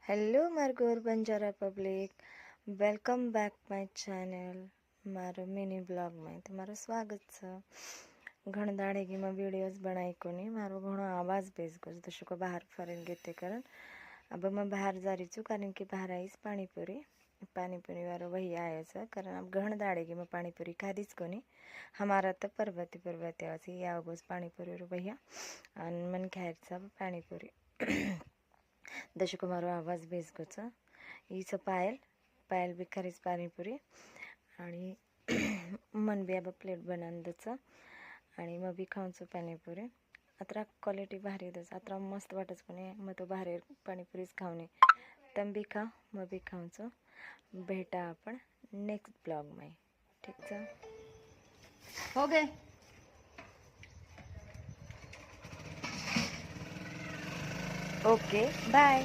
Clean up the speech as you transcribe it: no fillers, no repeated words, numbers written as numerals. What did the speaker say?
Hello માર્ગોર Banjara public, welcome back my channel મારો mini બ્લોગમાં તમારું સ્વાગત છે। ઘણા દાડેગીમાં वीडियोज बनाई कोनी मारो घणो आवाज बेस गयो दर्शको बाहर फरेन गेते करन। अब मैं बाहर जा रही छूँ कारण कि बाहर आईस पाणीपुरी वारो वही आयो छ कारण अब घण दाड़ेगी में पाणीपुरी खाधीज कोनी। हमारा तो पर्वती आसी आवगोस पाणीपुरी रो भैया अन मन खायर छ पाणीपुरी। दर्शको मारो आवाज बेस गयो छ। ई छ पायल भी खरीच पाणीपुरी आणि मन बी अब प्लेट बनान छ आणि मग बी खाऊन छु पाणीपुरी। अत्रा क्वालिटी भारी दस अत्रा मस्त वाटच कोणी मग तो बाहेर पाणीपुरीच खाऊन तम भी खा मग बी खाऊन छु। भेटा आपण नेक्स्ट ब्लॉग में, ठीक छ? हो गए। Okay bye.